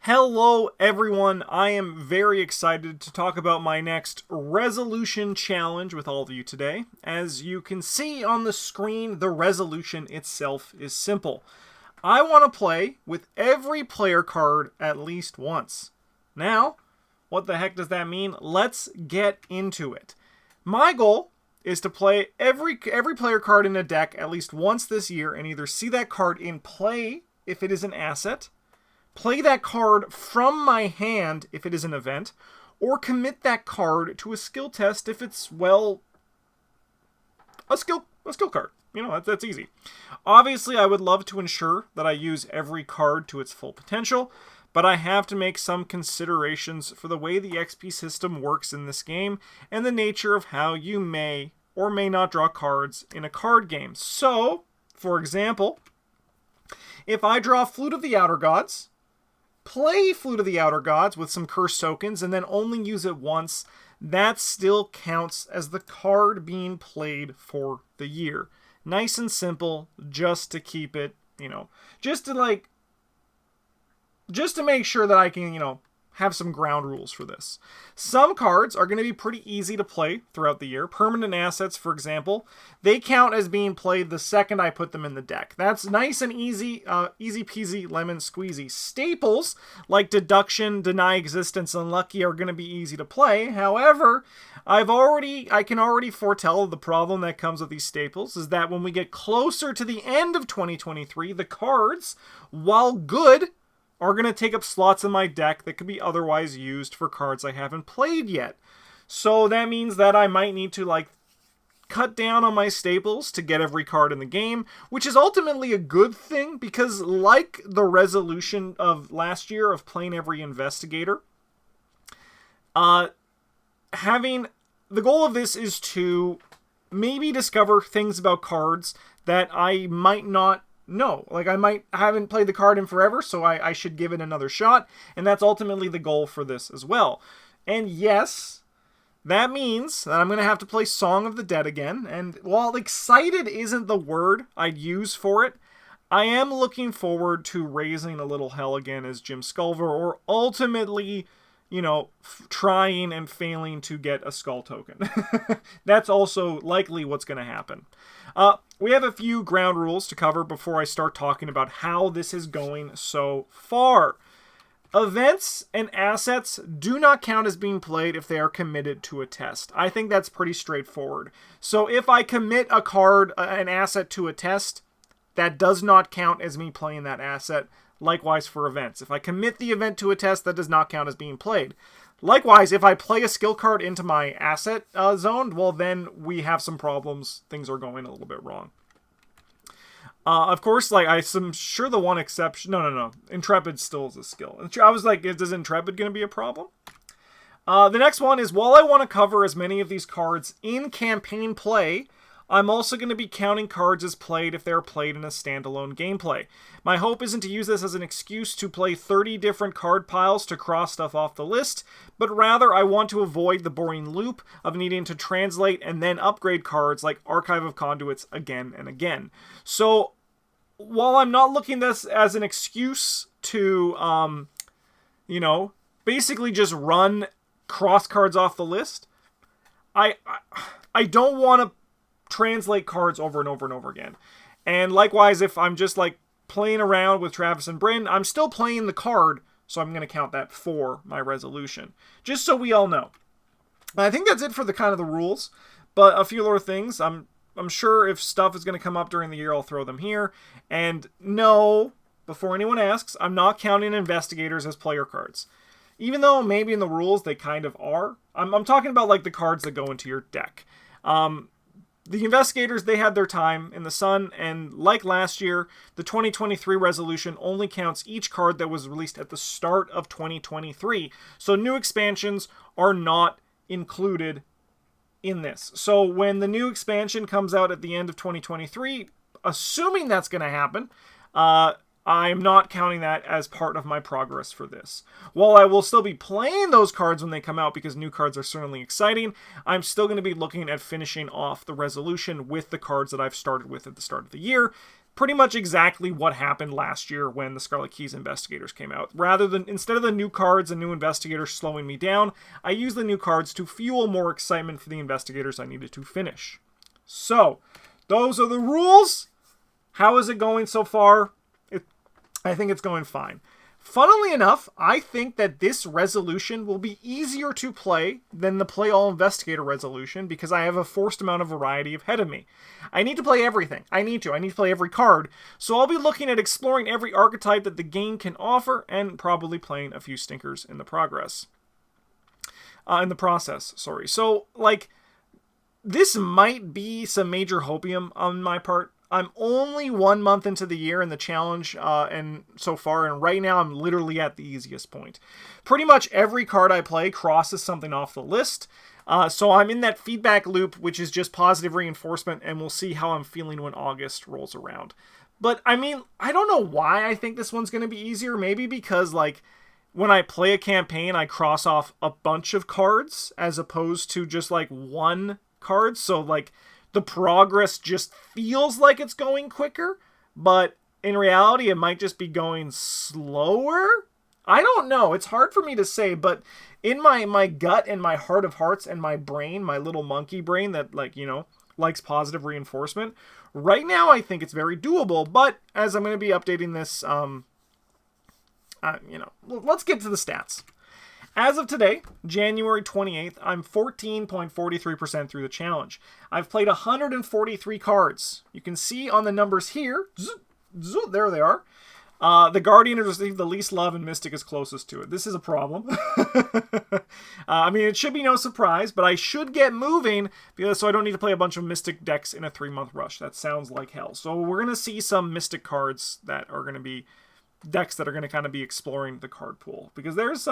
Hello everyone, I am very excited to talk about my next resolution challenge with all of you today. As you can see on the screen, the resolution itself is simple. I want to play with every player card at least once. Now, what the heck does that mean? Let's get into it. My goal is to play every player card in a deck at least once this year and either see that card in play if it is an asset, play that card from my hand if it is an event, or commit that card to a skill test if it's, well, a skill card. You know, that's easy. Obviously, I would love to ensure that I use every card to its full potential, but I have to make some considerations for the way the XP system works in this game and the nature of how you may or may not draw cards in a card game. So, for example, if I draw Flute of the Outer Gods, play Flute of the Outer Gods with some curse tokens, and then only use it once, that still counts as the card being played for the year. Nice and simple, just to keep it, just to make sure that I can, have some ground rules for this. Some cards are going to be pretty easy to play throughout the year. Permanent assets, for example, they count as being played the second I put them in the deck. That's nice and easy, easy peasy lemon squeezy. Staples, like Deduction, Deny Existence, Unlucky, are going to be easy to play. However, I can already foretell the problem that comes with these staples is that when we get closer to the end of 2023, the cards, while good, are going to take up slots in my deck that could be otherwise used for cards I haven't played yet. So that means that I might need to cut down on my staples to get every card in the game, which is ultimately a good thing because like the resolution of last year of playing every investigator, the goal of this is to maybe discover things about cards that I might not know. I haven't played the card in forever, so I should give it another shot, and that's ultimately the goal for this as well. And yes, that means that I'm going to have to play Song of the Dead again, and while excited isn't the word I'd use for it, I am looking forward to raising a little hell again as Jim Sculver, or ultimately, trying and failing to get a skull token. That's also likely what's going to happen. We have a few ground rules to cover before I start talking about how this is going so far. Events and assets do not count as being played if they are committed to a test. I think that's pretty straightforward. So if I commit a card, an asset to a test, that does not count as me playing that asset. Likewise for events. If I commit the event to a test, that does not count as being played. Likewise, if I play a skill card into my asset zone, well then we have some problems. Things are going a little bit wrong. Of course, I'm sure the one exception... No. Intrepid still is a skill. I was like, is Intrepid going to be a problem? The next one is, while I want to cover as many of these cards in campaign play, I'm also going to be counting cards as played if they're played in a standalone gameplay. My hope isn't to use this as an excuse to play 30 different card piles to cross stuff off the list, but rather I want to avoid the boring loop of needing to translate and then upgrade cards like Archive of Conduits again and again. So, while I'm not looking at this as an excuse to, basically just run cross cards off the list, I don't want to translate cards over and over and over again. And likewise, if I'm just playing around with Travis and Bryn, I'm still playing the card, so I'm going to count that for my resolution. Just so we all know. And I think that's it for the rules, but a few other things. I'm sure if stuff is going to come up during the year, I'll throw them here. And no, before anyone asks, I'm not counting investigators as player cards. Even though maybe in the rules they kind of are. I'm talking about the cards that go into your deck. The investigators, they had their time in the sun, and like last year, the 2023 resolution only counts each card that was released at the start of 2023. So new expansions are not included in this. So when the new expansion comes out at the end of 2023, assuming that's going to happen, I'm not counting that as part of my progress for this. While I will still be playing those cards when they come out because new cards are certainly exciting, I'm still going to be looking at finishing off the resolution with the cards that I've started with at the start of the year. pretty much exactly what happened last year when the Scarlet Keys Investigators came out. Instead of the new cards and new investigators slowing me down, I used the new cards to fuel more excitement for the investigators I needed to finish. So, those are the rules. How is it going so far? I think it's going fine. Funnily enough, I think that this resolution will be easier to play than the Play All Investigator resolution because I have a forced amount of variety ahead of me. I need to play everything. I need to play every card. So I'll be looking at exploring every archetype that the game can offer and probably playing a few stinkers in the process. So, like, this might be some major hopium on my part. I'm only 1 month into the year in the challenge and so far, and right now I'm literally at the easiest point. Pretty much every card I play crosses something off the list, so I'm in that feedback loop, which is just positive reinforcement, and we'll see how I'm feeling when August rolls around. But, I mean, I don't know why I think this one's going to be easier. Maybe because, like, when I play a campaign, I cross off a bunch of cards as opposed to just, like, one card, so, like, the progress just feels like it's going quicker, but in reality, it might just be going slower? I don't know. It's hard for me to say, but in my gut and my heart of hearts and my brain, my little monkey brain that, like, you know, likes positive reinforcement, right now I think it's very doable, but as I'm going to be updating this, let's get to the stats. As of today, January 28th, I'm 14.43% through the challenge. I've played 143 cards. You can see on the numbers here, there they are. The Guardian has received the least love and Mystic is closest to it. This is a problem. I mean, it should be no surprise, but I should get moving so I don't need to play a bunch of Mystic decks in a 3-month rush. That sounds like hell. So we're going to see some Mystic cards that are going to be decks that are going to kind of be exploring the card pool. Because there's...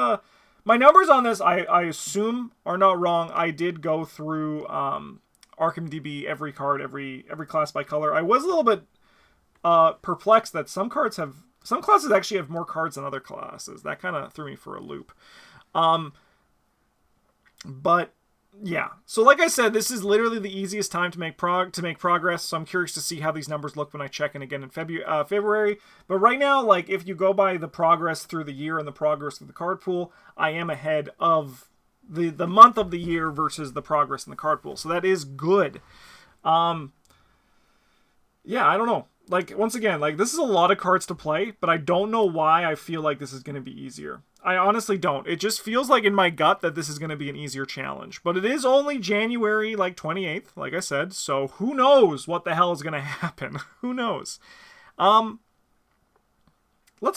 my numbers on this, I assume, are not wrong. I did go through ArkhamDB, every card, every class by color. I was a little bit perplexed that some classes actually have more cards than other classes. That kind of threw me for a loop. But yeah, so like I said, this is literally the easiest time to make progress. So I'm curious to see how these numbers look when I check in again in February. But right now, like, if you go by the progress through the year and the progress of the card pool, I am ahead of the month of the year versus the progress in the card pool. So that is good. Yeah, I don't know. Like, once again, like, this is a lot of cards to play, but I don't know why I feel like this is going to be easier. I honestly don't. It just feels like in my gut that this is going to be an easier challenge. But it is only January, 28th, like I said, so who knows what the hell is going to happen? Who knows? Let's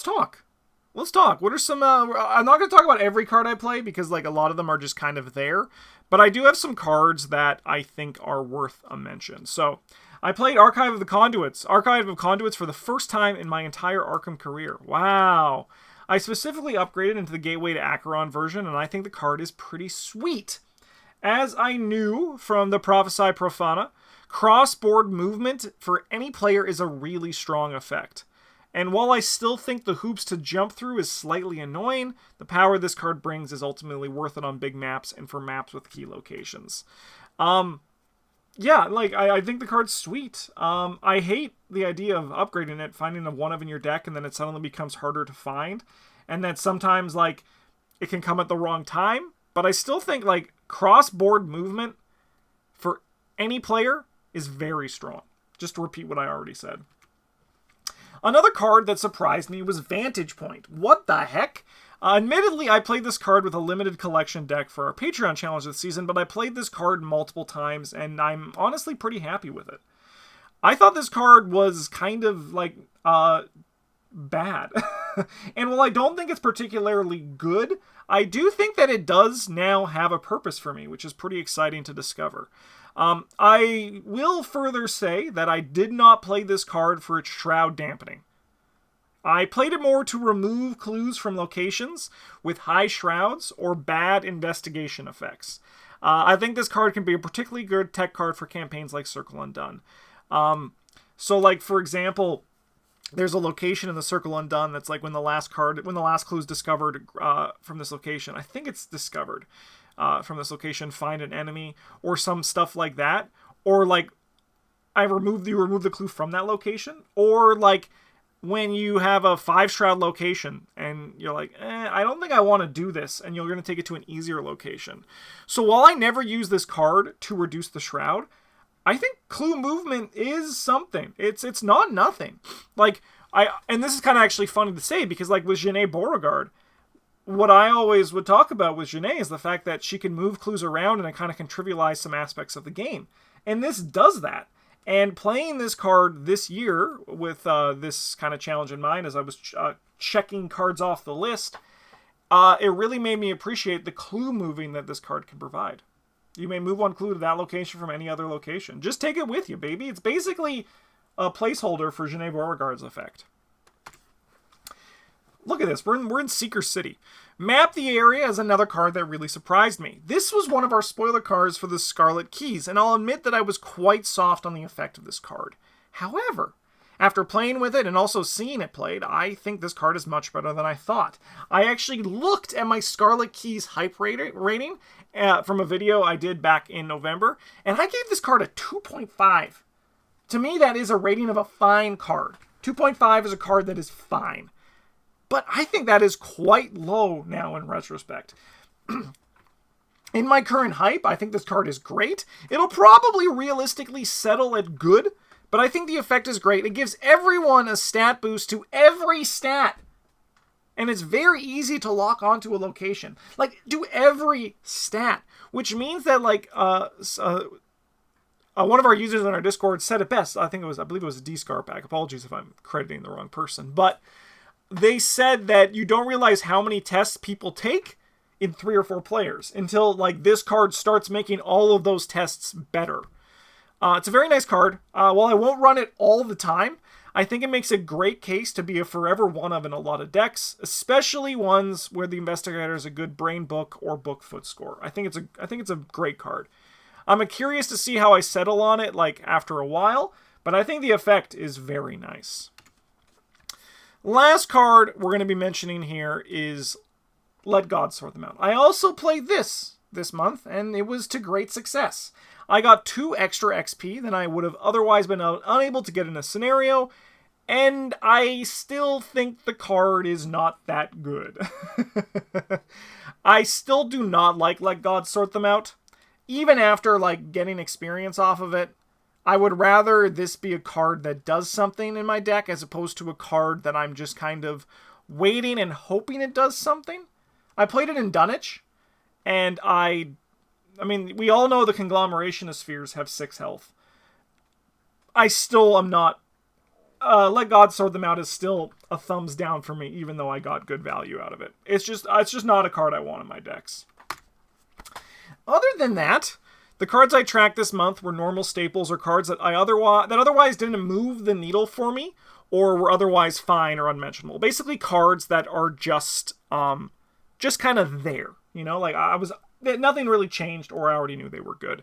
talk. What are some... I'm not going to talk about every card I play, because, like, a lot of them are just kind of there. But I do have some cards that I think are worth a mention. So... I played Archive of Conduits for the first time in my entire Arkham career. Wow. I specifically upgraded into the Gateway to Acheron version, and I think the card is pretty sweet. As I knew from the Prophesy Profana, cross-board movement for any player is a really strong effect. And while I still think the hoops to jump through is slightly annoying, the power this card brings is ultimately worth it on big maps and for maps with key locations. Yeah, like, I think the card's sweet. I hate the idea of upgrading it, finding a 1-of in your deck, and then it suddenly becomes harder to find. And that sometimes, like, it can come at the wrong time. But I still think, like, cross-board movement for any player is very strong. Just to repeat what I already said. Another card that surprised me was Vantage Point. What the heck? Admittedly, I played this card with a limited collection deck for our Patreon challenge this season, but I played this card multiple times, and I'm honestly pretty happy with it. I thought this card was kind of, like, bad. And while I don't think it's particularly good, I do think that it does now have a purpose for me, which is pretty exciting to discover. I will further say that I did not play this card for its Shroud Dampening. I played it more to remove clues from locations with high shrouds or bad investigation effects. I think this card can be a particularly good tech card for campaigns like Circle Undone. So, like, for example, there's a location in the Circle Undone that's like when the last clue is discovered from this location. I think it's discovered from this location, find an enemy, or some stuff like that. Or, like, you remove the clue from that location, or like when you have a 5 shroud location and you're like, I don't think I want to do this, and you're going to take it to an easier location. So while I never use this card to reduce the shroud, I think clue movement is something. It's not nothing. Like, and this is kind of actually funny to say, because like with Janae Beauregard, what I always would talk about with Janae is the fact that she can move clues around and it kind of can trivialize some aspects of the game. And this does that. And playing this card this year with this kind of challenge in mind, as I was checking cards off the list, it really made me appreciate the clue moving that this card can provide. You may move one clue to that location from any other location. Just take it with you, baby. It's basically a placeholder for Janae Beauregard's effect. Look at this. We're in Seeker City. Map the Area is another card that really surprised me. This was one of our spoiler cards for the Scarlet Keys, and I'll admit that I was quite soft on the effect of this card. However, after playing with it and also seeing it played, I think this card is much better than I thought. I actually looked at my Scarlet Keys hype rating from a video I did back in November, and I gave this card a 2.5. To me, that is a rating of a fine card. 2.5 is a card that is fine. But I think that is quite low now in retrospect. In my current hype, I think this card is great. It'll probably realistically settle at good, but I think the effect is great. It gives everyone a stat boost to every stat. And it's very easy to lock onto a location. Like, do every stat. Which means that, like, one of our users on our Discord said it best. I believe it was a D-Scarpack. Apologies if I'm crediting the wrong person. But they said that you don't realize how many tests people take in 3 or 4 players until like this card starts making all of those tests better. It's a very nice card. While I won't run it all the time, I think it makes a great case to be a forever one of in a lot of decks, especially ones where the Investigator is a good brain book or book foot score. I think it's a great card. I'm curious to see how I settle on it like after a while, but I think the effect is very nice. Last card we're going to be mentioning here is Let God Sort Them Out. I also played this month, and it was to great success. I got 2 extra XP than I would have otherwise been unable to get in a scenario, and I still think the card is not that good. I still do not like Let God Sort Them Out. Even after like getting experience off of it, I would rather this be a card that does something in my deck as opposed to a card that I'm just kind of waiting and hoping it does something. I played it in Dunwich, and I mean, we all know the Conglomeration of Spheres have 6 health. I still am not... Let God Sort Them Out is still a thumbs down for me, even though I got good value out of it. It's just not a card I want in my decks. Other than that, the cards I tracked this month were normal staples or cards that otherwise didn't move the needle for me or were otherwise fine or unmentionable. Basically cards that are just kind of there, you know, like nothing really changed or I already knew they were good.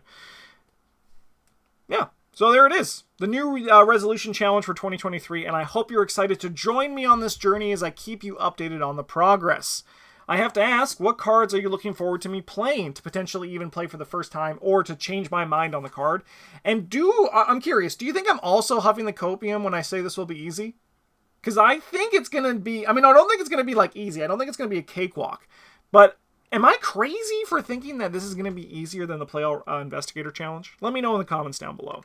Yeah, so there it is. The new resolution challenge for 2023, and I hope you're excited to join me on this journey as I keep you updated on the progress. I have to ask, what cards are you looking forward to me playing, to potentially even play for the first time, or to change my mind on the card? And I'm curious, do you think I'm also huffing the copium when I say this will be easy? Because I think it's going to be, I don't think it's going to be like easy. I don't think it's going to be a cakewalk. But am I crazy for thinking that this is going to be easier than the Play All Investigator Challenge? Let me know in the comments down below.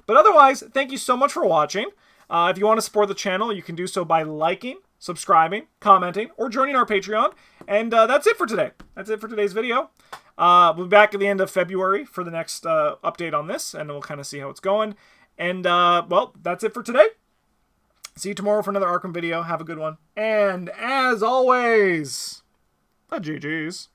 But otherwise, thank you so much for watching. If you want to support the channel, you can do so by liking, subscribing, commenting, or joining our Patreon. And that's it for today. That's it for today's video. We'll be back at the end of February for the next update on this, and we'll kind of see how it's going. And, well, that's it for today. See you tomorrow for another Arkham video. Have a good one. And, as always, the GG's.